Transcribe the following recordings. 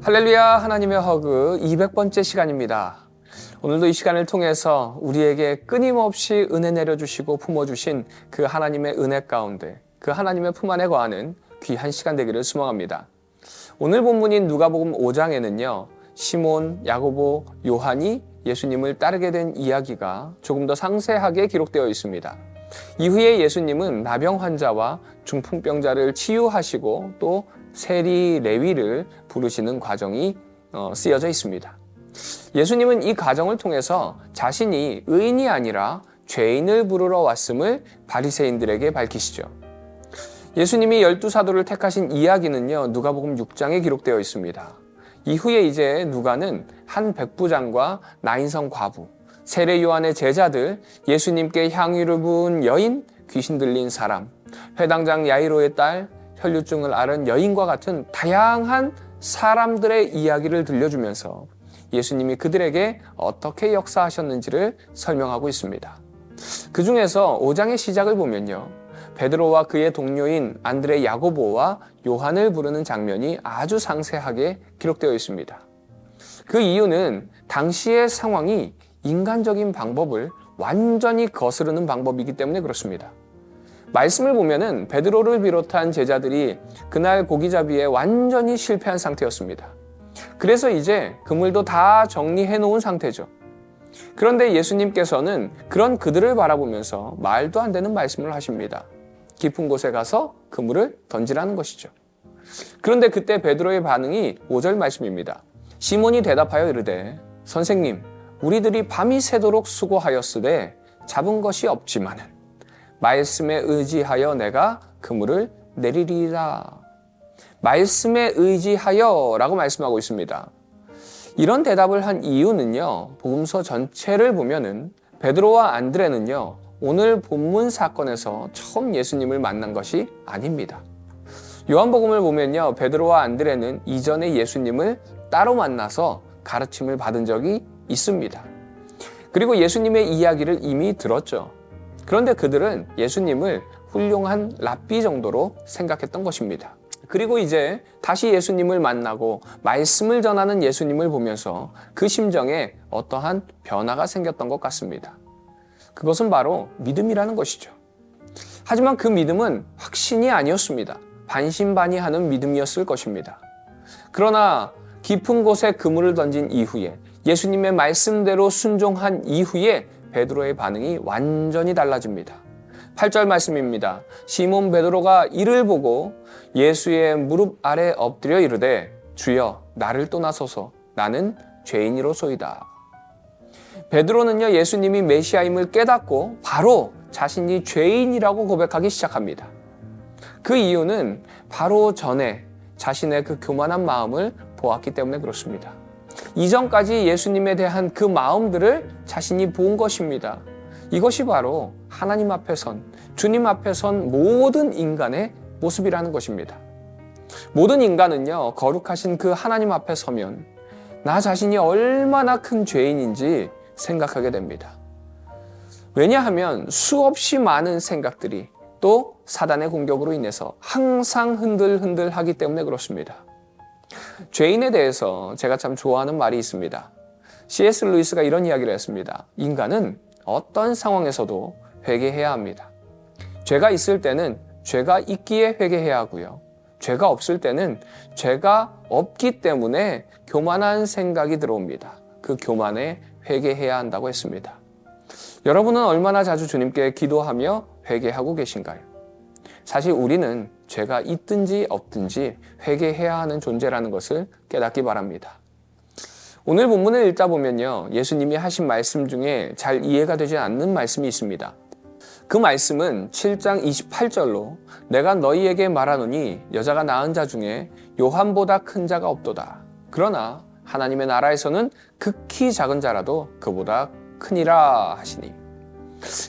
할렐루야, 하나님의 허그 200번째 시간입니다. 오늘도 이 시간을 통해서 우리에게 끊임없이 은혜 내려주시고 품어주신 그 하나님의 은혜 가운데 그 하나님의 품 안에 거하는 귀한 시간 되기를 소망합니다. 오늘 본문인 누가복음 5장에는요. 시몬, 야고보, 요한이 예수님을 따르게 된 이야기가 조금 더 상세하게 기록되어 있습니다. 이후에 예수님은 나병 환자와 중풍병자를 치유하시고 또 세리 레위를 부르시는 과정이 쓰여져 있습니다. 예수님은 이 과정을 통해서 자신이 의인이 아니라 죄인을 부르러 왔음을 바리새인들에게 밝히시죠. 예수님이 12사도를 택하신 이야기는요, 누가복음 6장에 기록되어 있습니다. 이후에 이제 누가는 한 백부장과 나인성 과부, 세례 요한의 제자들, 예수님께 향유를 부은 여인, 귀신 들린 사람, 회당장 야이로의 딸, 혈류증을 앓은 여인과 같은 다양한 사람들의 이야기를 들려주면서 예수님이 그들에게 어떻게 역사하셨는지를 설명하고 있습니다. 그 중에서 5장의 시작을 보면요. 베드로와 그의 동료인 안드레 야고보와 요한을 부르는 장면이 아주 상세하게 기록되어 있습니다. 그 이유는 당시의 상황이 인간적인 방법을 완전히 거스르는 방법이기 때문에 그렇습니다. 말씀을 보면은 베드로를 비롯한 제자들이 그날 고기잡이에 완전히 실패한 상태였습니다. 그래서 이제 그물도 다 정리해 놓은 상태죠. 그런데 예수님께서는 그런 그들을 바라보면서 말도 안 되는 말씀을 하십니다. 깊은 곳에 가서 그물을 던지라는 것이죠. 그런데 그때 베드로의 반응이 5절 말씀입니다. 시몬이 대답하여 이르되 선생님, 우리들이 밤이 새도록 수고하였으되 잡은 것이 없지만은 말씀에 의지하여 내가 그물을 내리리라. 말씀에 의지하여 라고 말씀하고 있습니다. 이런 대답을 한 이유는요, 복음서 전체를 보면은 베드로와 안드레는요, 오늘 본문 사건에서 처음 예수님을 만난 것이 아닙니다. 요한복음을 보면요, 베드로와 안드레는 이전에 예수님을 따로 만나서 가르침을 받은 적이 있습니다. 그리고 예수님의 이야기를 이미 들었죠. 그런데 그들은 예수님을 훌륭한 랍비 정도로 생각했던 것입니다. 그리고 이제 다시 예수님을 만나고 말씀을 전하는 예수님을 보면서 그 심정에 어떠한 변화가 생겼던 것 같습니다. 그것은 바로 믿음이라는 것이죠. 하지만 그 믿음은 확신이 아니었습니다. 반신반의하는 믿음이었을 것입니다. 그러나 깊은 곳에 그물을 던진 이후에 예수님의 말씀대로 순종한 이후에 베드로의 반응이 완전히 달라집니다. 8절 말씀입니다. 시몬 베드로가 이를 보고 예수의 무릎 아래 엎드려 이르되 주여 나를 떠나소서 나는 죄인이로소이다. 베드로는요, 예수님이 메시아임을 깨닫고 바로 자신이 죄인이라고 고백하기 시작합니다. 그 이유는 바로 전에 자신의 그 교만한 마음을 보았기 때문에 그렇습니다. 이전까지 예수님에 대한 그 마음들을 자신이 본 것입니다. 이것이 바로 하나님 앞에 선, 주님 앞에 선 모든 인간의 모습이라는 것입니다. 모든 인간은요, 거룩하신 그 하나님 앞에 서면 나 자신이 얼마나 큰 죄인인지 생각하게 됩니다. 왜냐하면 수없이 많은 생각들이 또 사단의 공격으로 인해서 항상 흔들흔들 하기 때문에 그렇습니다. 죄인에 대해서 제가 참 좋아하는 말이 있습니다. C.S. 루이스가 이런 이야기를 했습니다. 인간은 어떤 상황에서도 회개해야 합니다. 죄가 있을 때는 죄가 있기에 회개해야 하고요. 죄가 없을 때는 죄가 없기 때문에 교만한 생각이 들어옵니다. 그 교만에 회개해야 한다고 했습니다. 여러분은 얼마나 자주 주님께 기도하며 회개하고 계신가요? 사실 우리는 죄가 있든지 없든지 회개해야 하는 존재라는 것을 깨닫기 바랍니다. 오늘 본문을 읽다 보면요, 예수님이 하신 말씀 중에 잘 이해가 되지 않는 말씀이 있습니다. 그 말씀은 7장 28절로 내가 너희에게 말하노니 여자가 낳은 자 중에 요한보다 큰 자가 없도다. 그러나 하나님의 나라에서는 극히 작은 자라도 그보다 크니라 하시니.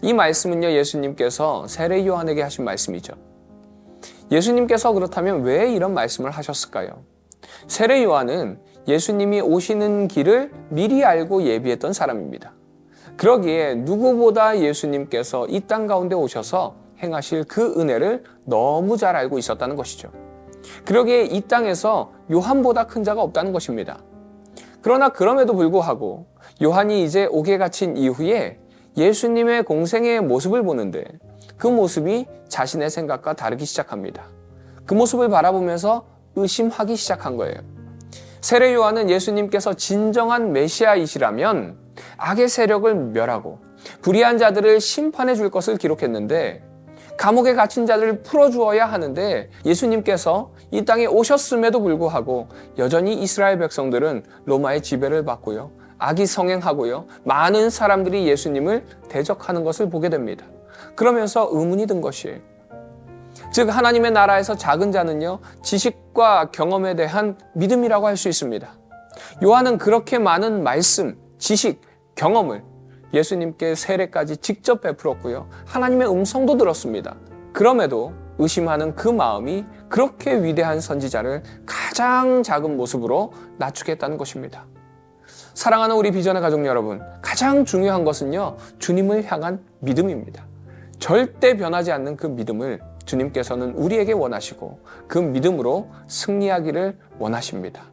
이 말씀은요, 예수님께서 세례 요한에게 하신 말씀이죠. 예수님께서 그렇다면 왜 이런 말씀을 하셨을까요? 세례 요한은 예수님이 오시는 길을 미리 알고 예비했던 사람입니다. 그러기에 누구보다 예수님께서 이 땅 가운데 오셔서 행하실 그 은혜를 너무 잘 알고 있었다는 것이죠. 그러기에 이 땅에서 요한보다 큰 자가 없다는 것입니다. 그러나 그럼에도 불구하고 요한이 이제 옥에 갇힌 이후에 예수님의 공생애의 모습을 보는데 그 모습이 자신의 생각과 다르기 시작합니다. 그 모습을 바라보면서 의심하기 시작한 거예요. 세례 요한은 예수님께서 진정한 메시아이시라면 악의 세력을 멸하고 불의한 자들을 심판해 줄 것을 기록했는데 감옥에 갇힌 자들을 풀어주어야 하는데 예수님께서 이 땅에 오셨음에도 불구하고 여전히 이스라엘 백성들은 로마의 지배를 받고요. 악이 성행하고요. 많은 사람들이 예수님을 대적하는 것을 보게 됩니다. 그러면서 의문이 든 것이에요. 즉 하나님의 나라에서 작은 자는요. 지식과 경험에 대한 믿음이라고 할 수 있습니다. 요한은 그렇게 많은 말씀, 지식, 경험을 예수님께 세례까지 직접 베풀었고요. 하나님의 음성도 들었습니다. 그럼에도 의심하는 그 마음이 그렇게 위대한 선지자를 가장 작은 모습으로 낮추겠다는 것입니다. 사랑하는 우리 비전의 가족 여러분, 가장 중요한 것은요. 주님을 향한 믿음입니다. 절대 변하지 않는 그 믿음을 주님께서는 우리에게 원하시고 그 믿음으로 승리하기를 원하십니다.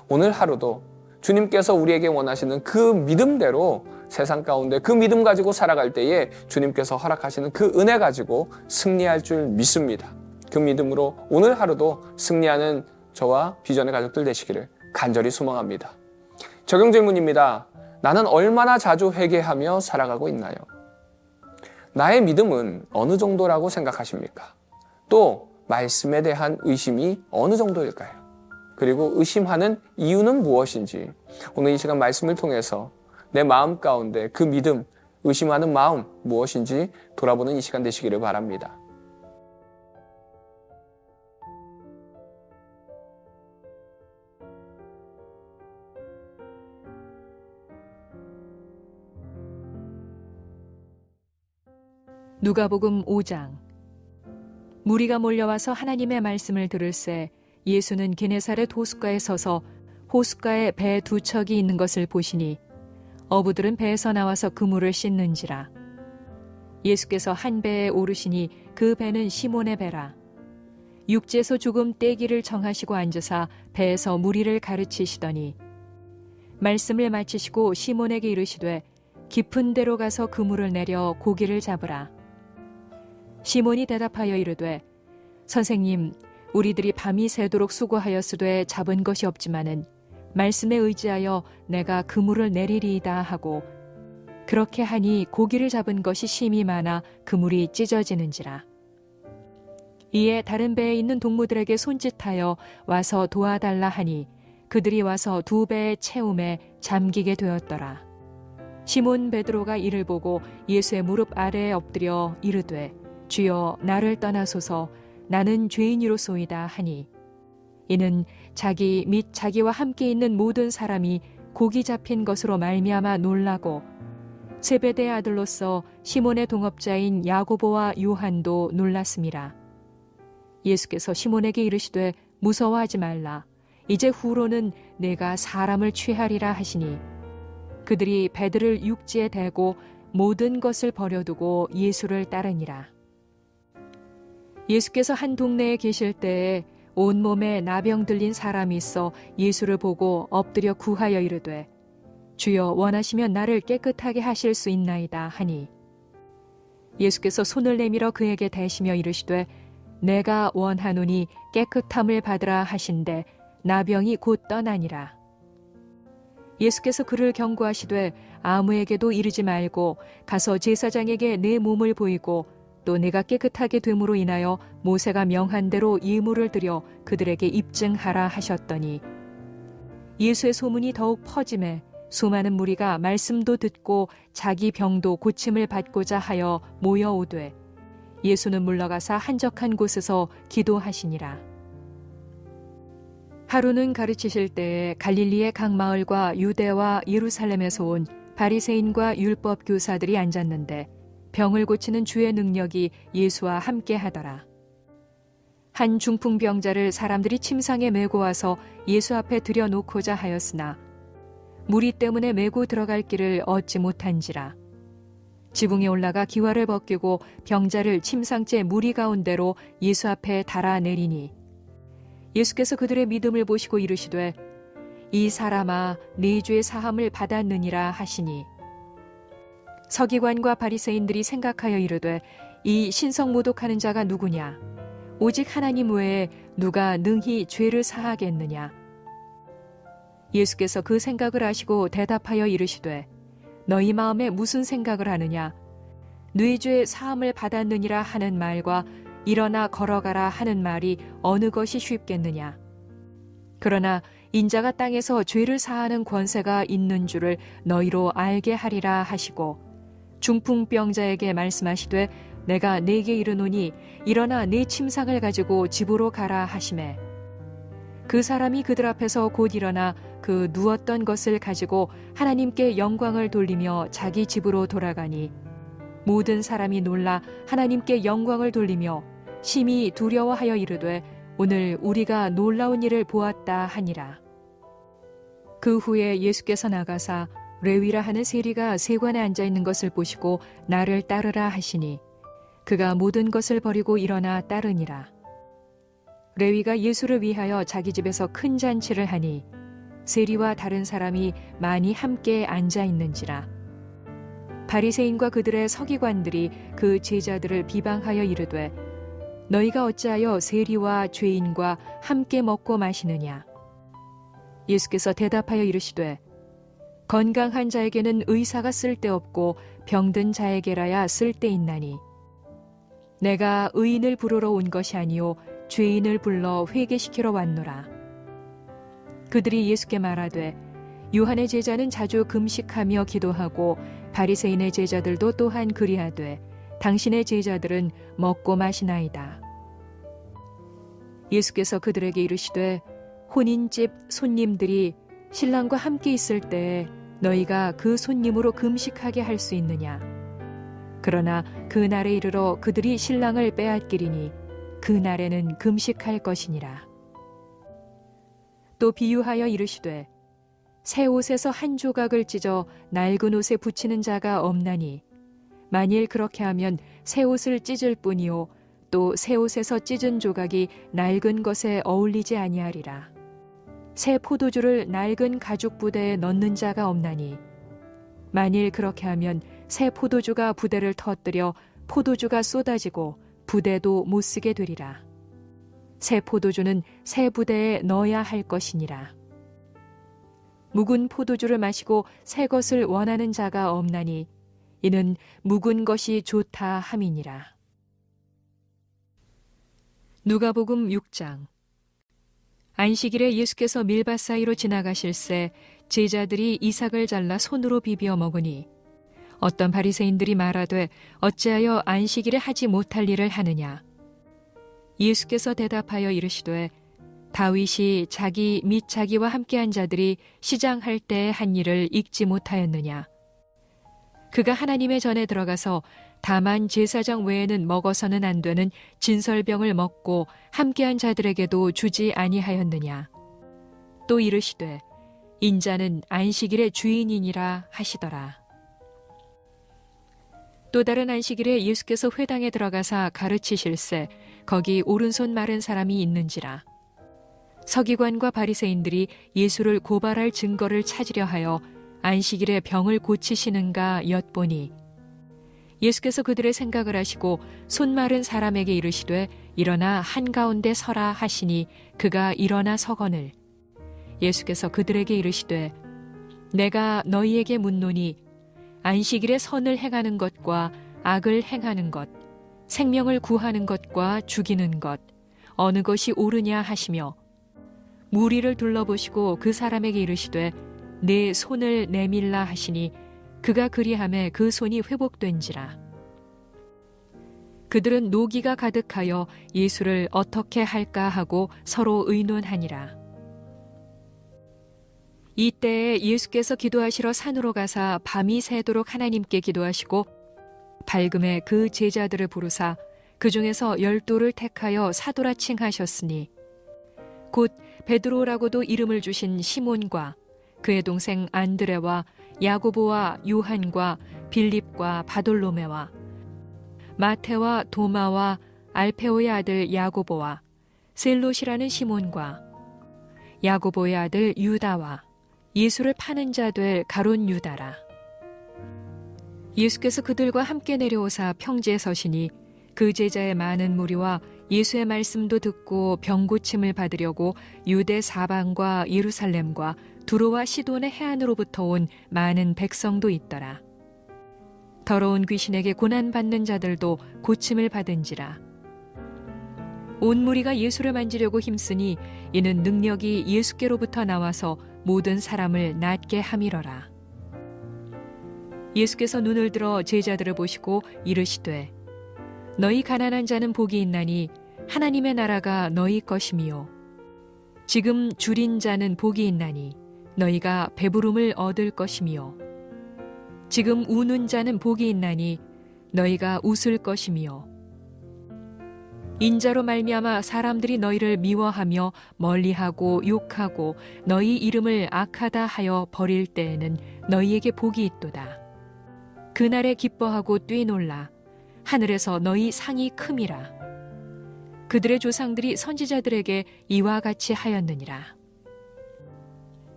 오늘 하루도 주님께서 우리에게 원하시는 그 믿음대로 세상 가운데 그 믿음 가지고 살아갈 때에 주님께서 허락하시는 그 은혜 가지고 승리할 줄 믿습니다. 그 믿음으로 오늘 하루도 승리하는 저와 비전의 가족들 되시기를 간절히 소망합니다. 적용 질문입니다. 나는 얼마나 자주 회개하며 살아가고 있나요? 나의 믿음은 어느 정도라고 생각하십니까? 또 말씀에 대한 의심이 어느 정도일까요? 그리고 의심하는 이유는 무엇인지 오늘 이 시간 말씀을 통해서 내 마음 가운데 그 믿음, 의심하는 마음 무엇인지 돌아보는 이 시간 되시기를 바랍니다. 누가복음 5장. 무리가 몰려와서 하나님의 말씀을 들을새 예수는 게네사렛 호숫가에 서서 호숫가에 배 두 척이 있는 것을 보시니 어부들은 배에서 나와서 그물을 씻는지라. 예수께서 한 배에 오르시니 그 배는 시몬의 배라. 육지에서 조금 떼기를 정하시고 앉으사 배에서 무리를 가르치시더니 말씀을 마치시고 시몬에게 이르시되 깊은 데로 가서 그물을 내려 고기를 잡으라. 시몬이 대답하여 이르되 선생님, 우리들이 밤이 새도록 수고하였으되 잡은 것이 없지만은 말씀에 의지하여 내가 그물을 내리리이다 하고 그렇게 하니 고기를 잡은 것이 심히 많아 그물이 찢어지는지라. 이에 다른 배에 있는 동무들에게 손짓하여 와서 도와달라 하니 그들이 와서 두 배의 채움에 잠기게 되었더라. 시몬 베드로가 이를 보고 예수의 무릎 아래에 엎드려 이르되 주여 나를 떠나소서 나는 죄인이로소이다 하니 이는 자기 및 자기와 함께 있는 모든 사람이 고기 잡힌 것으로 말미암아 놀라고 세베대의 아들로서 시몬의 동업자인 야고보와 요한도 놀랐음이라. 예수께서 시몬에게 이르시되 무서워하지 말라. 이제 후로는 내가 사람을 취하리라 하시니 그들이 배들을 육지에 대고 모든 것을 버려두고 예수를 따르니라. 예수께서 한 동네에 계실 때에 온몸에 나병 들린 사람이 있어 예수를 보고 엎드려 구하여 이르되 주여 원하시면 나를 깨끗하게 하실 수 있나이다 하니 예수께서 손을 내밀어 그에게 대시며 이르시되 내가 원하노니 깨끗함을 받으라 하신대 나병이 곧 떠나니라. 예수께서 그를 경고하시되 아무에게도 이르지 말고 가서 제사장에게 내 몸을 보이고 또 내가 깨끗하게 됨으로 인하여 모세가 명한 대로 예물을 드려 그들에게 입증하라 하셨더니 예수의 소문이 더욱 퍼짐에 수많은 무리가 말씀도 듣고 자기 병도 고침을 받고자 하여 모여오되 예수는 물러가사 한적한 곳에서 기도하시니라. 하루는 가르치실 때에 갈릴리의 각 마을과 유대와 예루살렘에서 온 바리새인과 율법 교사들이 앉았는데 병을 고치는 주의 능력이 예수와 함께 하더라. 한 중풍병자를 사람들이 침상에 메고 와서 예수 앞에 들여놓고자 하였으나 무리 때문에 메고 들어갈 길을 얻지 못한지라. 지붕에 올라가 기와를 벗기고 병자를 침상째 무리 가운데로 예수 앞에 달아 내리니 예수께서 그들의 믿음을 보시고 이르시되 이 사람아 네 죄의 사함을 받았느니라 하시니 서기관과 바리새인들이 생각하여 이르되 이 신성모독하는 자가 누구냐 오직 하나님 외에 누가 능히 죄를 사하겠느냐. 예수께서 그 생각을 아시고 대답하여 이르시되 너희 마음에 무슨 생각을 하느냐 네 죄 사함을 받았느니라 하는 말과 일어나 걸어가라 하는 말이 어느 것이 쉽겠느냐. 그러나 인자가 땅에서 죄를 사하는 권세가 있는 줄을 너희로 알게 하리라 하시고 중풍병자에게 말씀하시되 내가 네게 이르노니 일어나 네 침상을 가지고 집으로 가라 하시매 그 사람이 그들 앞에서 곧 일어나 그 누웠던 것을 가지고 하나님께 영광을 돌리며 자기 집으로 돌아가니 모든 사람이 놀라 하나님께 영광을 돌리며 심히 두려워하여 이르되 오늘 우리가 놀라운 일을 보았다 하니라. 그 후에 예수께서 나가사 레위라 하는 세리가 세관에 앉아 있는 것을 보시고 나를 따르라 하시니 그가 모든 것을 버리고 일어나 따르니라. 레위가 예수를 위하여 자기 집에서 큰 잔치를 하니 세리와 다른 사람이 많이 함께 앉아 있는지라. 바리새인과 그들의 서기관들이 그 제자들을 비방하여 이르되 너희가 어찌하여 세리와 죄인과 함께 먹고 마시느냐. 예수께서 대답하여 이르시되 건강한 자에게는 의사가 쓸데없고 병든 자에게라야 쓸데있나니 내가 의인을 부르러 온 것이 아니요 죄인을 불러 회개시키러 왔노라. 그들이 예수께 말하되 요한의 제자는 자주 금식하며 기도하고 바리새인의 제자들도 또한 그리하되 당신의 제자들은 먹고 마시나이다. 예수께서 그들에게 이르시되 혼인집 손님들이 신랑과 함께 있을 때에 너희가 그 손님으로 금식하게 할 수 있느냐. 그러나 그 날에 이르러 그들이 신랑을 빼앗기리니 그 날에는 금식할 것이니라. 또 비유하여 이르시되 새 옷에서 한 조각을 찢어 낡은 옷에 붙이는 자가 없나니 만일 그렇게 하면 새 옷을 찢을 뿐이요 또 새 옷에서 찢은 조각이 낡은 것에 어울리지 아니하리라. 새 포도주를 낡은 가죽 부대에 넣는 자가 없나니 만일 그렇게 하면 새 포도주가 부대를 터뜨려 포도주가 쏟아지고 부대도 못 쓰게 되리라. 새 포도주는 새 부대에 넣어야 할 것이니라. 묵은 포도주를 마시고 새 것을 원하는 자가 없나니 이는 묵은 것이 좋다 함이니라. 누가복음 6장. 안식일에 예수께서 밀밭 사이로 지나가실새 제자들이 이삭을 잘라 손으로 비벼 먹으니 어떤 바리새인들이 말하되 어찌하여 안식일에 하지 못할 일을 하느냐. 예수께서 대답하여 이르시되 다윗이 자기 및 자기와 함께한 자들이 시장할 때에 한 일을 읽지 못하였느냐. 그가 하나님의 전에 들어가서 다만 제사장 외에는 먹어서는 안 되는 진설병을 먹고 함께한 자들에게도 주지 아니하였느냐. 또 이르시되 인자는 안식일의 주인이니라 하시더라. 또 다른 안식일에 예수께서 회당에 들어가사 가르치실새 거기 오른손 마른 사람이 있는지라. 서기관과 바리새인들이 예수를 고발할 증거를 찾으려 하여 안식일에 병을 고치시는가 엿보니 예수께서 그들의 생각을 하시고 손 마른 사람에게 이르시되 일어나 한가운데 서라 하시니 그가 일어나 서거늘 예수께서 그들에게 이르시되 내가 너희에게 묻노니 안식일에 선을 행하는 것과 악을 행하는 것 생명을 구하는 것과 죽이는 것 어느 것이 옳으냐 하시며 무리를 둘러보시고 그 사람에게 이르시되 내 손을 내밀라 하시니 그가 그리하매 그 손이 회복된지라. 그들은 노기가 가득하여 예수를 어떻게 할까 하고 서로 의논하니라. 이때에 예수께서 기도하시러 산으로 가사 밤이 새도록 하나님께 기도하시고 밝음에 그 제자들을 부르사 그 중에서 12를 택하여 사도라 칭하셨으니 곧 베드로라고도 이름을 주신 시몬과 그의 동생 안드레와 야고보와 요한과 빌립과 바돌로메와 마테와 도마와 알페오의 아들 야고보와 셀롯이라는 시몬과 야고보의 아들 유다와 예수를 파는 자 될 가룟 유다라. 예수께서 그들과 함께 내려오사 평지에 서시니 그 제자의 많은 무리와 예수의 말씀도 듣고 병 고침을 받으려고 유대 사방과 예루살렘과 두로와 시돈의 해안으로부터 온 많은 백성도 있더라. 더러운 귀신에게 고난받는 자들도 고침을 받은지라. 온 무리가 예수를 만지려고 힘쓰니 이는 능력이 예수께로부터 나와서 모든 사람을 낫게 함이러라. 예수께서 눈을 들어 제자들을 보시고 이르시되 너희 가난한 자는 복이 있나니 하나님의 나라가 너희 것이미요. 지금 줄인 자는 복이 있나니 너희가 배부름을 얻을 것이미요. 지금 우는 자는 복이 있나니 너희가 웃을 것이미요. 인자로 말미암아 사람들이 너희를 미워하며 멀리하고 욕하고 너희 이름을 악하다 하여 버릴 때에는 너희에게 복이 있도다. 그날에 기뻐하고 뛰놀라. 하늘에서 너희 상이 큼이라. 그들의 조상들이 선지자들에게 이와 같이 하였느니라.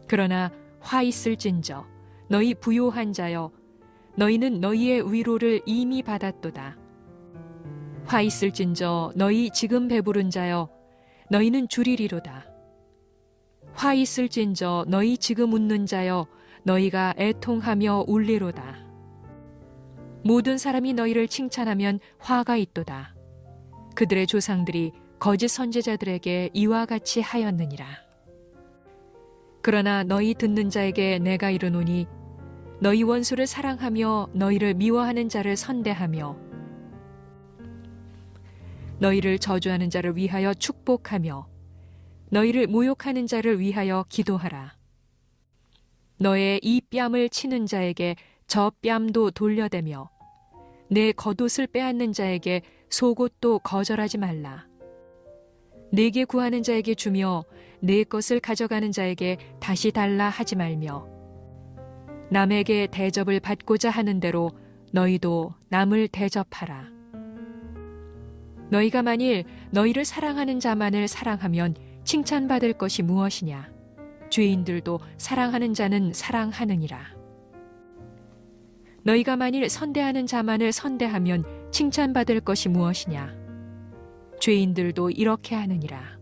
그러나 화 있을진저 너희 부요한 자여 너희는 너희의 위로를 이미 받았도다. 화 있을진저 너희 지금 배부른 자여 너희는 줄이리로다. 화 있을진저 너희 지금 웃는 자여 너희가 애통하며 울리로다. 모든 사람이 너희를 칭찬하면 화가 있도다. 그들의 조상들이 거짓 선지자들에게 이와 같이 하였느니라. 그러나 너희 듣는 자에게 내가 이르노니 너희 원수를 사랑하며 너희를 미워하는 자를 선대하며 너희를 저주하는 자를 위하여 축복하며 너희를 모욕하는 자를 위하여 기도하라. 너의 이 뺨을 치는 자에게 저 뺨도 돌려대며 내 겉옷을 빼앗는 자에게 속옷도 거절하지 말라. 내게 구하는 자에게 주며 내 것을 가져가는 자에게 다시 달라 하지 말며 남에게 대접을 받고자 하는 대로 너희도 남을 대접하라. 너희가 만일 너희를 사랑하는 자만을 사랑하면 칭찬받을 것이 무엇이냐? 죄인들도 사랑하는 자는 사랑하느니라. 너희가 만일 선대하는 자만을 선대하면 칭찬받을 것이 무엇이냐? 죄인들도 이렇게 하느니라.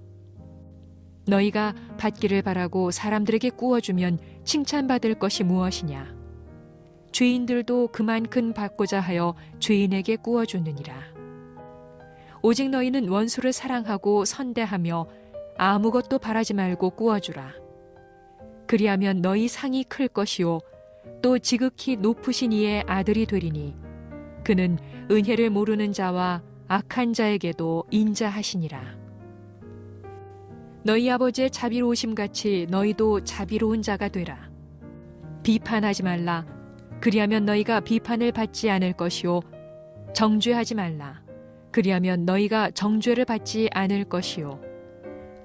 너희가 받기를 바라고 사람들에게 꾸어주면 칭찬받을 것이 무엇이냐? 죄인들도 그만큼 받고자 하여 죄인에게 꾸어주느니라. 오직 너희는 원수를 사랑하고 선대하며 아무것도 바라지 말고 꾸어주라. 그리하면 너희 상이 클 것이요 또 지극히 높으신 이의 아들이 되리니 그는 은혜를 모르는 자와 악한 자에게도 인자하시니라. 너희 아버지의 자비로우심같이 너희도 자비로운 자가 되라. 비판하지 말라. 그리하면 너희가 비판을 받지 않을 것이요 정죄하지 말라. 그리하면 너희가 정죄를 받지 않을 것이요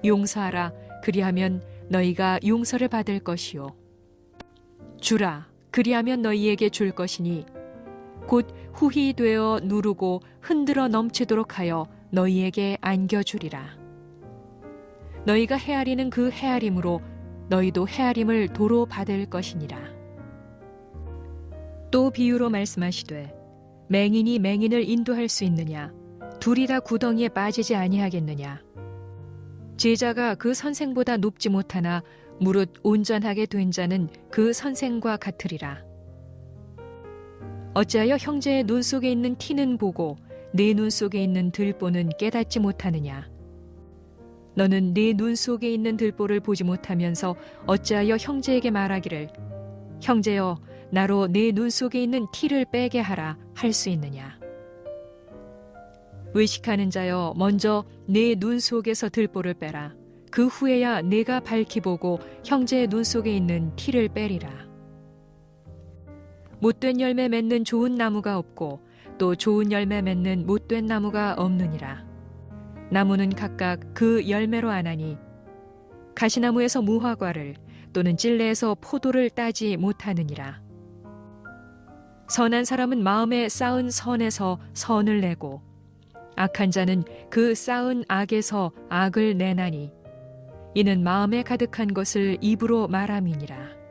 용서하라. 그리하면 너희가 용서를 받을 것이요 주라. 그리하면 너희에게 줄 것이니 곧 후히 되어 누르고 흔들어 넘치도록 하여 너희에게 안겨주리라. 너희가 헤아리는 그 헤아림으로 너희도 헤아림을 도로 받을 것이니라. 또 비유로 말씀하시되 맹인이 맹인을 인도할 수 있느냐? 둘이 다 구덩이에 빠지지 아니하겠느냐? 제자가 그 선생보다 높지 못하나 무릇 온전하게 된 자는 그 선생과 같으리라. 어찌하여 형제의 눈 속에 있는 티는 보고 내 눈 속에 있는 들보는 깨닫지 못하느냐? 너는 내 눈 속에 있는 들보를 보지 못하면서 어찌하여 형제에게 말하기를 형제여 나로 내 눈 속에 있는 티를 빼게 하라 할 수 있느냐? 의식하는 자여 먼저 내 눈 속에서 들보를 빼라. 그 후에야 내가 밝히 보고 형제의 눈 속에 있는 티를 빼리라. 못된 열매 맺는 좋은 나무가 없고 또 좋은 열매 맺는 못된 나무가 없느니라. 나무는 각각 그 열매로 아나니 가시나무에서 무화과를 또는 찔레에서 포도를 따지 못하느니라. 선한 사람은 마음에 쌓은 선에서 선을 내고 악한 자는 그 쌓은 악에서 악을 내나니 이는 마음에 가득한 것을 입으로 말함이니라.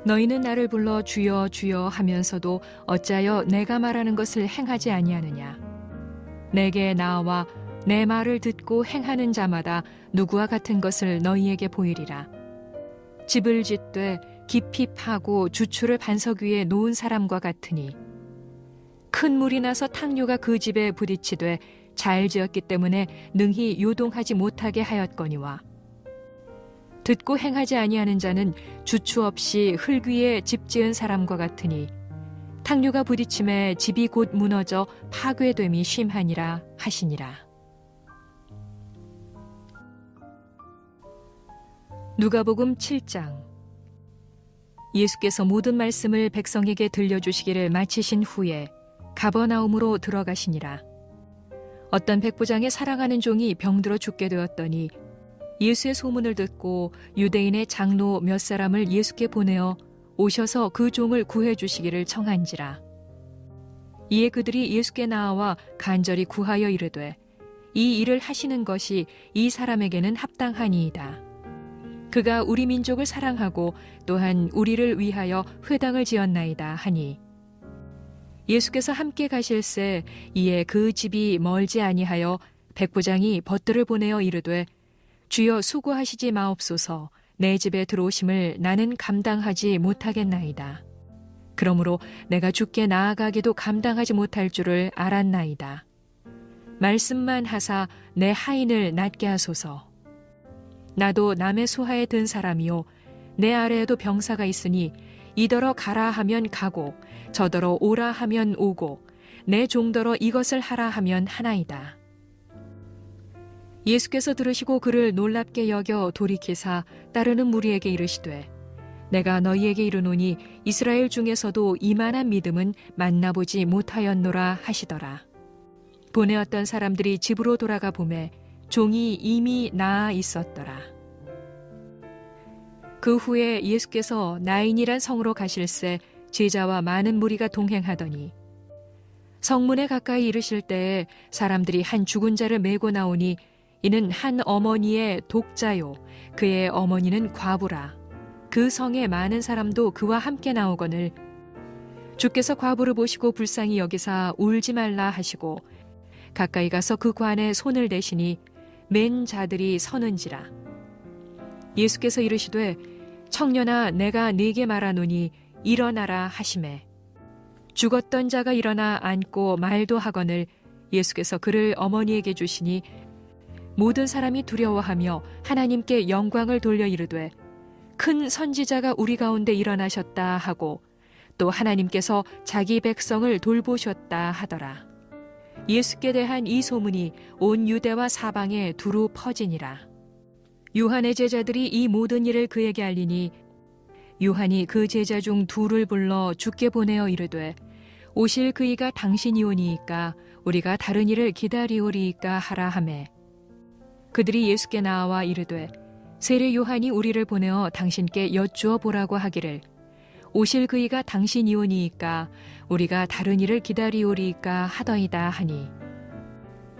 너희는 나를 불러 주여 주여 하면서도 어찌하여 내가 말하는 것을 행하지 아니하느냐. 내게 나와 내 말을 듣고 행하는 자마다 누구와 같은 것을 너희에게 보이리라. 집을 짓되 깊이 파고 주추를 반석 위에 놓은 사람과 같으니 큰 물이 나서 탕류가 그 집에 부딪히되 잘 지었기 때문에 능히 요동하지 못하게 하였거니와 듣고 행하지 아니하는 자는 주추 없이 흙 위에 집 지은 사람과 같으니 탕류가 부딪힘에 집이 곧 무너져 파괴됨이 심하니라 하시니라. 누가복음 7장. 예수께서 모든 말씀을 백성에게 들려주시기를 마치신 후에 가버나움으로 들어가시니라. 어떤 백부장의 사랑하는 종이 병들어 죽게 되었더니 예수의 소문을 듣고 유대인의 장로 몇 사람을 예수께 보내어 오셔서 그 종을 구해 주시기를 청한지라. 이에 그들이 예수께 나와 간절히 구하여 이르되 이 일을 하시는 것이 이 사람에게는 합당하니이다. 그가 우리 민족을 사랑하고 또한 우리를 위하여 회당을 지었나이다 하니 예수께서 함께 가실새 이에 그 집이 멀지 아니하여 백부장이 벗들을 보내어 이르되 주여 수고하시지 마옵소서. 내 집에 들어오심을 나는 감당하지 못하겠나이다. 그러므로 내가 주께 나아가기도 감당하지 못할 줄을 알았나이다. 말씀만 하사 내 하인을 낫게 하소서. 나도 남의 수하에 든 사람이요 내 아래에도 병사가 있으니 이더러 가라 하면 가고 저더러 오라 하면 오고 내 종더러 이것을 하라 하면 하나이다. 예수께서 들으시고 그를 놀랍게 여겨 돌이키사 따르는 무리에게 이르시되 내가 너희에게 이르노니 이스라엘 중에서도 이만한 믿음은 만나보지 못하였노라 하시더라. 보내었던 사람들이 집으로 돌아가 보매 종이 이미 나아 있었더라. 그 후에 예수께서 나인이란 성으로 가실새 제자와 많은 무리가 동행하더니 성문에 가까이 이르실 때에 사람들이 한 죽은 자를 메고 나오니 이는 한 어머니의 독자요 그의 어머니는 과부라. 그 성에 많은 사람도 그와 함께 나오거늘 주께서 과부를 보시고 불쌍히 여기사 울지 말라 하시고 가까이 가서 그 관에 손을 대시니 맨 자들이 서는지라. 예수께서 이르시되 청년아 내가 네게 말하노니 일어나라 하시매 죽었던 자가 일어나 앉고 말도 하거늘 예수께서 그를 어머니에게 주시니 모든 사람이 두려워하며 하나님께 영광을 돌려 이르되 큰 선지자가 우리 가운데 일어나셨다 하고 또 하나님께서 자기 백성을 돌보셨다 하더라. 예수께 대한 이 소문이 온 유대와 사방에 두루 퍼지니라. 요한의 제자들이 이 모든 일을 그에게 알리니 요한이 그 제자 중 둘을 불러 주께 보내어 이르되 오실 그이가 당신이오니이까 우리가 다른 일을 기다리오리이까 하라 하매 그들이 예수께 나와 이르되 세례 요한이 우리를 보내어 당신께 여쭈어 보라고 하기를 오실 그이가 당신이오니이까 우리가 다른 일을 기다리오리이까 하더이다 하니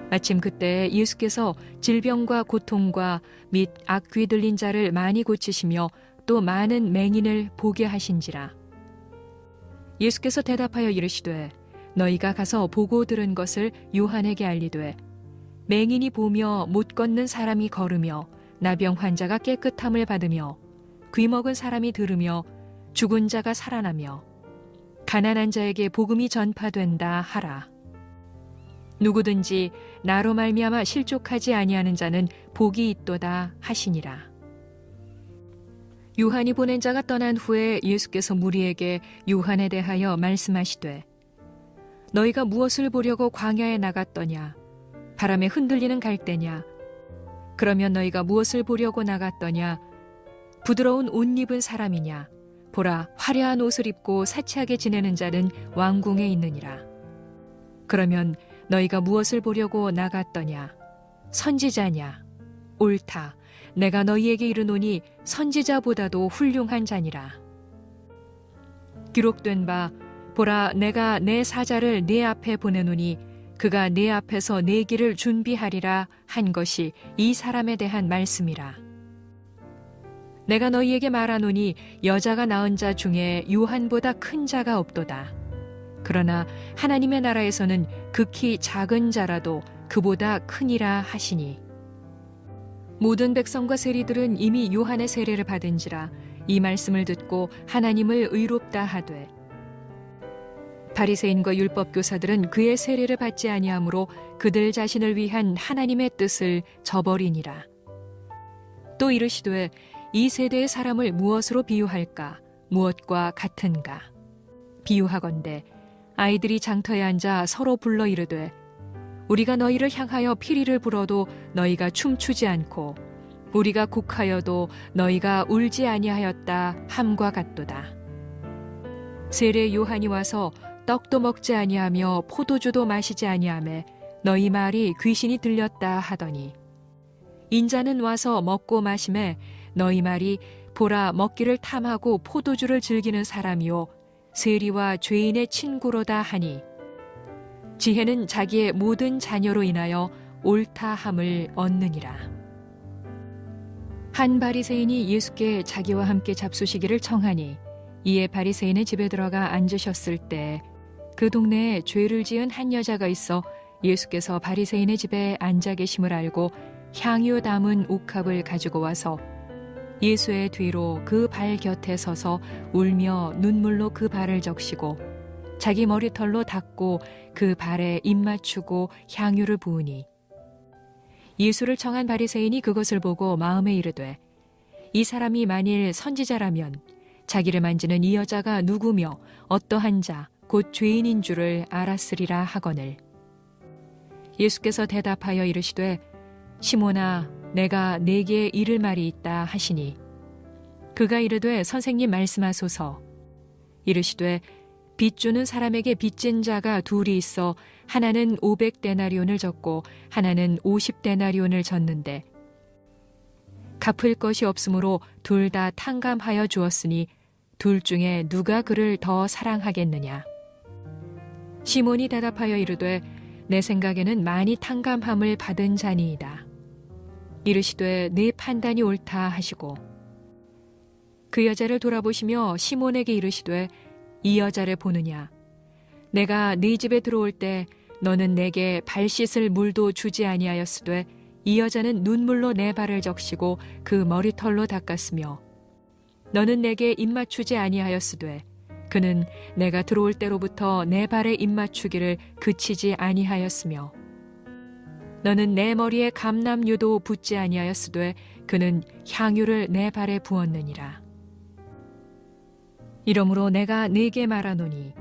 마침 그때 예수께서 질병과 고통과 및 악귀 들린 자를 많이 고치시며 또 많은 맹인을 보게 하신지라. 예수께서 대답하여 이르시되 너희가 가서 보고 들은 것을 요한에게 알리되 맹인이 보며 못 걷는 사람이 걸으며 나병 환자가 깨끗함을 받으며 귀먹은 사람이 들으며 죽은 자가 살아나며 가난한 자에게 복음이 전파된다 하라. 누구든지 나로 말미암아 실족하지 아니하는 자는 복이 있도다 하시니라. 요한이 보낸 자가 떠난 후에 예수께서 무리에게 요한에 대하여 말씀하시되 너희가 무엇을 보려고 광야에 나갔더냐? 바람에 흔들리는 갈대냐? 그러면 너희가 무엇을 보려고 나갔더냐? 부드러운 옷 입은 사람이냐? 보라, 화려한 옷을 입고 사치하게 지내는 자는 왕궁에 있느니라. 그러면 너희가 무엇을 보려고 나갔더냐? 선지자냐? 옳다. 내가 너희에게 이르노니 선지자보다도 훌륭한 자니라. 기록된 바 보라, 내가 내 사자를 네 앞에 보내노니 그가 네 앞에서 네 길을 준비하리라 한 것이 이 사람에 대한 말씀이라. 내가 너희에게 말하노니 여자가 낳은 자 중에 요한보다 큰 자가 없도다. 그러나 하나님의 나라에서는 극히 작은 자라도 그보다 크니라 하시니, 모든 백성과 세리들은 이미 요한의 세례를 받은지라 이 말씀을 듣고 하나님을 의롭다 하되, 바리새인과 율법교사들은 그의 세례를 받지 아니하므로 그들 자신을 위한 하나님의 뜻을 저버리니라. 또 이르시되, 이 세대의 사람을 무엇으로 비유할까? 무엇과 같은가? 비유하건대 아이들이 장터에 앉아 서로 불러 이르되, 우리가 너희를 향하여 피리를 불어도 너희가 춤추지 않고 우리가 곡하여도 너희가 울지 아니하였다 함과 같도다. 세례 요한이 와서 떡도 먹지 아니하며 포도주도 마시지 아니하매 너희 말이 귀신이 들렸다 하더니, 인자는 와서 먹고 마심에 너희 말이 보라, 먹기를 탐하고 포도주를 즐기는 사람이요 세리와 죄인의 친구로다 하니, 지혜는 자기의 모든 자녀로 인하여 옳다함을 얻느니라. 한 바리새인이 예수께 자기와 함께 잡수시기를 청하니, 이에 바리새인의 집에 들어가 앉으셨을 때 그 동네에 죄를 지은 한 여자가 있어 예수께서 바리새인의 집에 앉아 계심을 알고 향유 담은 옥합을 가지고 와서 예수의 뒤로 그 발 곁에 서서 울며 눈물로 그 발을 적시고 자기 머리털로 닦고 그 발에 입 맞추고 향유를 부으니, 예수를 청한 바리새인이 그것을 보고 마음에 이르되, 이 사람이 만일 선지자라면 자기를 만지는 이 여자가 누구며 어떠한 자 곧 죄인인 줄을 알았으리라 하거늘. 예수께서 대답하여 이르시되, 시몬아, 내가 네게 이를 말이 있다 하시니, 그가 이르되, 선생님 말씀하소서. 이르시되, 빚 주는 사람에게 빚진 자가 둘이 있어 하나는 500데나리온을 졌고 하나는 50데나리온을 졌는데, 갚을 것이 없으므로 둘 다 탕감하여 주었으니 둘 중에 누가 그를 더 사랑하겠느냐? 시몬이 대답하여 이르되, 내 생각에는 많이 탕감함을 받은 자니이다. 이르시되, 네 판단이 옳다 하시고, 그 여자를 돌아보시며 시몬에게 이르시되, 이 여자를 보느냐? 내가 네 집에 들어올 때 너는 내게 발 씻을 물도 주지 아니하였으되 이 여자는 눈물로 내 발을 적시고 그 머리털로 닦았으며, 너는 내게 입 맞추지 아니하였으되 그는 내가 들어올 때로부터 내 발에 입 맞추기를 그치지 아니하였으며, 너는 내 머리에 감람유도 붓지 아니하였으되 그는 향유를 내 발에 부었느니라. 이러므로 내가 네게 말하노니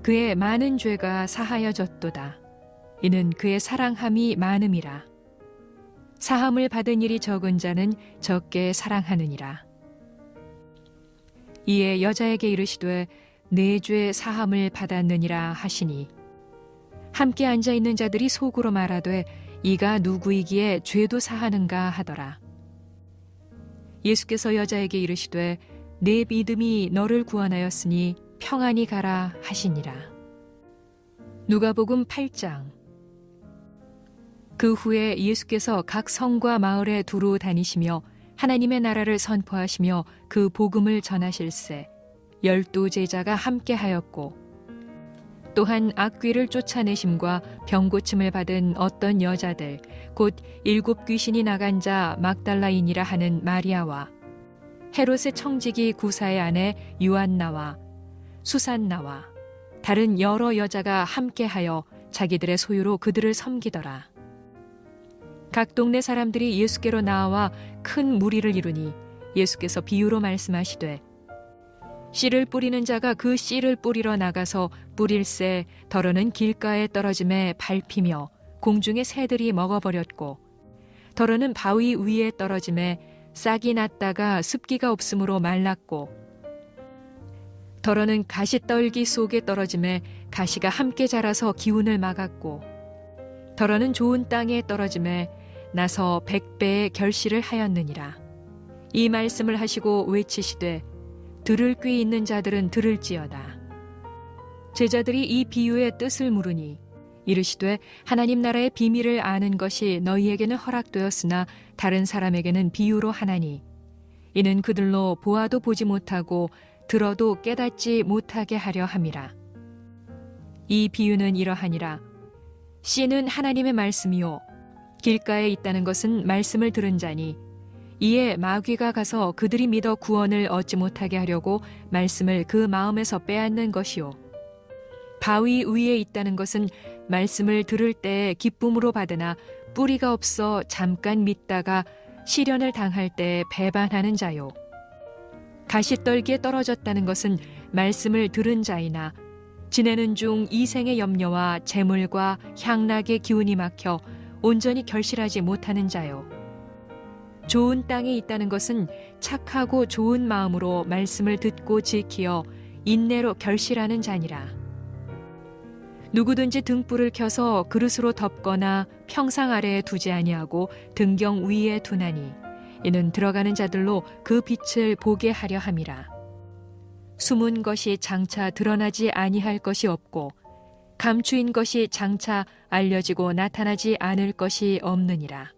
그의 많은 죄가 사하여졌도다. 이는 그의 사랑함이 많음이라. 사함을 받은 일이 적은 자는 적게 사랑하느니라. 이에 여자에게 이르시되, 내 죄 사함을 받았느니라 하시니, 함께 앉아있는 자들이 속으로 말하되, 이가 누구이기에 죄도 사하는가 하더라. 예수께서 여자에게 이르시되, 내 믿음이 너를 구원하였으니 평안히 가라 하시니라. 누가복음 8장. 그 후에 예수께서 각 성과 마을에 두루 다니시며 하나님의 나라를 선포하시며 그 복음을 전하실세 12 제자가 함께하였고, 또한 악귀를 쫓아내심과 병고침을 받은 어떤 여자들 곧 7 귀신이 나간 자 막달라인이라 하는 마리아와 헤롯의 청지기 구사의 아내 유한나와 수산나와 다른 여러 여자가 함께하여 자기들의 소유로 그들을 섬기더라. 각 동네 사람들이 예수께로 나와 큰 무리를 이루니 예수께서 비유로 말씀하시되, 씨를 뿌리는 자가 그 씨를 뿌리러 나가서 뿌릴새 더러는 길가에 떨어짐에 밟히며 공중의 새들이 먹어버렸고, 더러는 바위 위에 떨어짐에 싹이 났다가 습기가 없으므로 말랐고, 더러는 가시떨기 속에 떨어짐에 가시가 함께 자라서 기운을 막았고, 더러는 좋은 땅에 떨어짐에 나서 100배의 결실을 하였느니라. 이 말씀을 하시고 외치시되, 들을 귀 있는 자들은 들을지어다. 제자들이 이 비유의 뜻을 물으니 이르시되 하나님 나라의 비밀을 아는 것이 너희에게는 허락되었으나 다른 사람에게는 비유로 하나니 이는 그들로 보아도 보지 못하고 들어도 깨닫지 못하게 하려 함이라. 이 비유는 이러하니라. 씨는 하나님의 말씀이요 길가에 있다는 것은 말씀을 들은 자니 이에 마귀가 가서 그들이 믿어 구원을 얻지 못하게 하려고 말씀을 그 마음에서 빼앗는 것이요 바위 위에 있다는 것은 말씀을 들을 때에 기쁨으로 받으나 뿌리가 없어 잠깐 믿다가 시련을 당할 때에 배반하는 자요 가시떨기에 떨어졌다는 것은 말씀을 들은 자이나 지내는 중 이생의 염려와 재물과 향락의 기운이 막혀 온전히 결실하지 못하는 자요 좋은 땅에 있다는 것은 착하고 좋은 마음으로 말씀을 듣고 지키어 인내로 결실하는 자니라. 누구든지 등불을 켜서 그릇으로 덮거나 평상 아래에 두지 아니하고 등경 위에 두나니 이는 들어가는 자들로 그 빛을 보게 하려 함이라. 숨은 것이 장차 드러나지 아니할 것이 없고 감추인 것이 장차 알려지고 나타나지 않을 것이 없느니라.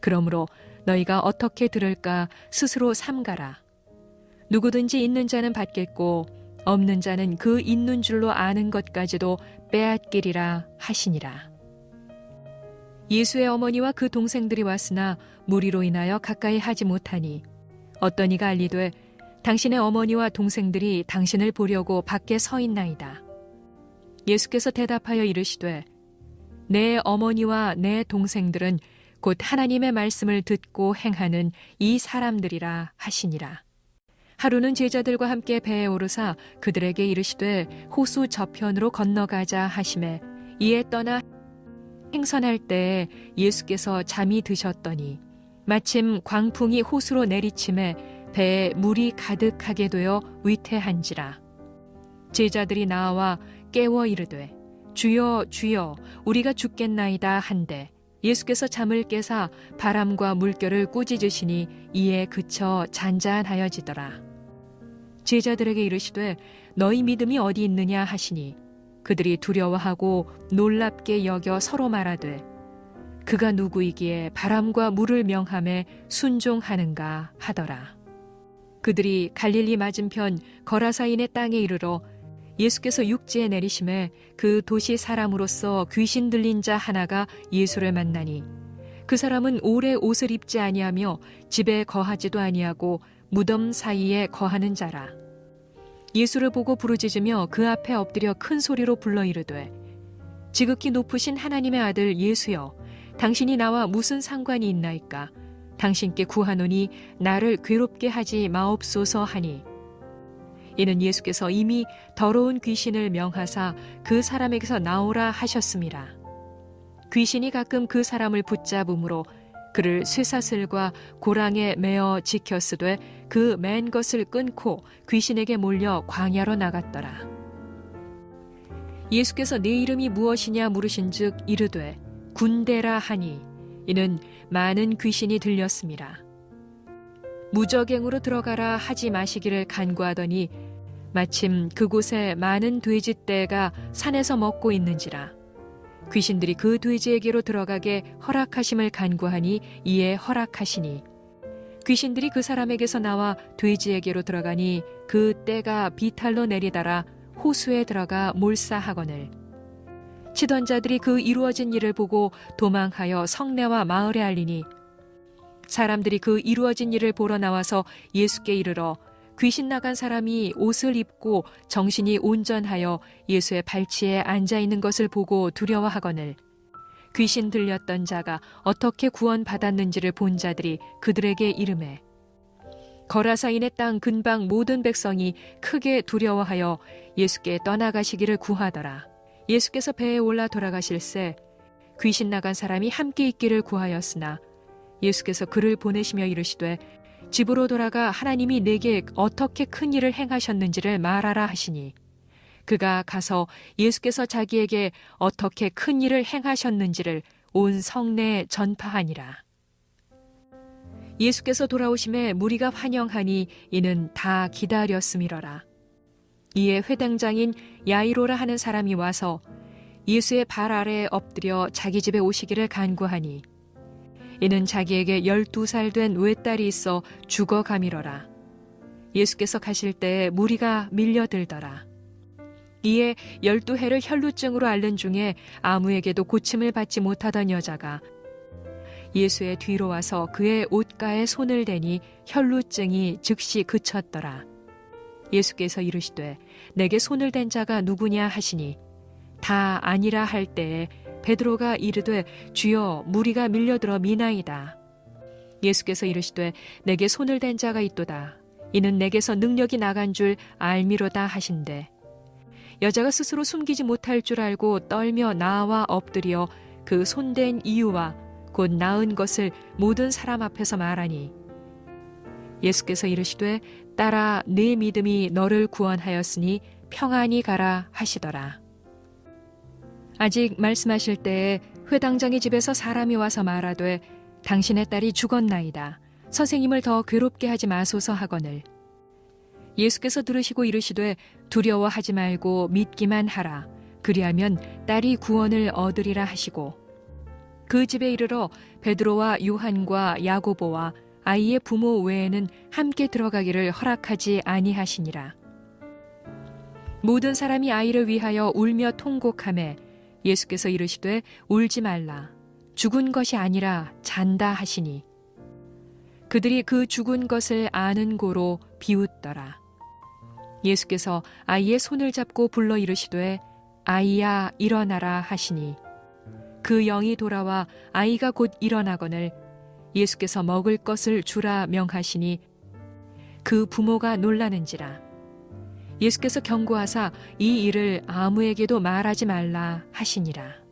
그러므로 너희가 어떻게 들을까 스스로 삼가라. 누구든지 있는 자는 받겠고 없는 자는 그 있는 줄로 아는 것까지도 빼앗기리라 하시니라. 예수의 어머니와 그 동생들이 왔으나 무리로 인하여 가까이 하지 못하니 어떤 이가 알리되 당신의 어머니와 동생들이 당신을 보려고 밖에 서 있나이다. 예수께서 대답하여 이르시되 내 어머니와 내 동생들은 곧 하나님의 말씀을 듣고 행하는 이 사람들이라 하시니라. 하루는 제자들과 함께 배에 오르사 그들에게 이르시되 호수 저편으로 건너가자 하시매 이에 떠나 행선할 때에 예수께서 잠이 드셨더니 마침 광풍이 호수로 내리침에 배에 물이 가득하게 되어 위태한지라. 제자들이 나와 깨워 이르되 주여 주여 우리가 죽겠나이다 한데 예수께서 잠을 깨사 바람과 물결을 꾸짖으시니 이에 그쳐 잔잔하여지더라. 제자들에게 이르시되 너희 믿음이 어디 있느냐 하시니 그들이 두려워하고 놀랍게 여겨 서로 말하되 그가 누구이기에 바람과 물을 명함에 순종하는가 하더라. 그들이 갈릴리 맞은편 거라사인의 땅에 이르러 예수께서 육지에 내리심에 그 도시 사람으로서 귀신 들린 자 하나가 예수를 만나니 그 사람은 오래 옷을 입지 아니하며 집에 거하지도 아니하고 무덤 사이에 거하는 자라. 예수를 보고 부르짖으며 그 앞에 엎드려 큰 소리로 불러 이르되 지극히 높으신 하나님의 아들 예수여 당신이 나와 무슨 상관이 있나이까. 당신께 구하노니 나를 괴롭게 하지 마옵소서 하니 이는 예수께서 이미 더러운 귀신을 명하사 그 사람에게서 나오라 하셨음이라. 귀신이 가끔 그 사람을 붙잡음으로 그를 쇠사슬과 고랑에 매어 지켰으되 그 맨 것을 끊고 귀신에게 몰려 광야로 나갔더라. 예수께서 네 이름이 무엇이냐 물으신즉 이르되 군대라 하니 이는 많은 귀신이 들렸음이라. 무저갱으로 들어가라 하지 마시기를 간구하더니 마침 그곳에 많은 돼지떼가 산에서 먹고 있는지라. 귀신들이 그 돼지에게로 들어가게 허락하심을 간구하니 이에 허락하시니 귀신들이 그 사람에게서 나와 돼지에게로 들어가니 그 떼가 비탈로 내리달아 호수에 들어가 몰사하거늘. 치던 자들이 그 이루어진 일을 보고 도망하여 성내와 마을에 알리니 사람들이 그 이루어진 일을 보러 나와서 예수께 이르러 귀신 나간 사람이 옷을 입고 정신이 온전하여 예수의 발치에 앉아 있는 것을 보고 두려워하거늘 귀신 들렸던 자가 어떻게 구원받았는지를 본 자들이 그들에게 이르매 거라사인의 땅 근방 모든 백성이 크게 두려워하여 예수께 떠나가시기를 구하더라. 예수께서 배에 올라 돌아가실새 귀신 나간 사람이 함께 있기를 구하였으나 예수께서 그를 보내시며 이르시되 집으로 돌아가 하나님이 내게 어떻게 큰 일을 행하셨는지를 말하라 하시니 그가 가서 예수께서 자기에게 어떻게 큰 일을 행하셨는지를 온 성내에 전파하니라. 예수께서 돌아오심에 무리가 환영하니 이는 다 기다렸음이러라. 이에 회당장인 야이로라 하는 사람이 와서 예수의 발 아래에 엎드려 자기 집에 오시기를 간구하니 이는 자기에게 12살 된 외딸이 있어 죽어가미러라. 예수께서 가실 때에 무리가 밀려들더라. 이에 12해를 혈루증으로 앓는 중에 아무에게도 고침을 받지 못하던 여자가 예수의 뒤로 와서 그의 옷가에 손을 대니 혈루증이 즉시 그쳤더라. 예수께서 이르시되 내게 손을 댄 자가 누구냐 하시니 다 아니라 할 때에 베드로가 이르되 주여 무리가 밀려들어 미나이다. 예수께서 이르시되 내게 손을 댄 자가 있도다. 이는 내게서 능력이 나간 줄 알미로다 하신대. 여자가 스스로 숨기지 못할 줄 알고 떨며 나와 엎드려 그 손댄 이유와 곧 나은 것을 모든 사람 앞에서 말하니 예수께서 이르시되 딸아 네 믿음이 너를 구원하였으니 평안히 가라 하시더라. 아직 말씀하실 때에 회당장의 집에서 사람이 와서 말하되 당신의 딸이 죽었나이다. 선생님을 더 괴롭게 하지 마소서 하거늘. 예수께서 들으시고 이르시되 두려워하지 말고 믿기만 하라. 그리하면 딸이 구원을 얻으리라 하시고 그 집에 이르러 베드로와 요한과 야고보와 아이의 부모 외에는 함께 들어가기를 허락하지 아니하시니라. 모든 사람이 아이를 위하여 울며 통곡하매 예수께서 이르시되 울지 말라. 죽은 것이 아니라 잔다 하시니 그들이 그 죽은 것을 아는 고로 비웃더라. 예수께서 아이의 손을 잡고 불러 이르시되 아이야 일어나라 하시니 그 영이 돌아와 아이가 곧 일어나거늘 예수께서 먹을 것을 주라 명하시니 그 부모가 놀라는지라. 예수께서 경고하사 이 일을 아무에게도 말하지 말라 하시니라.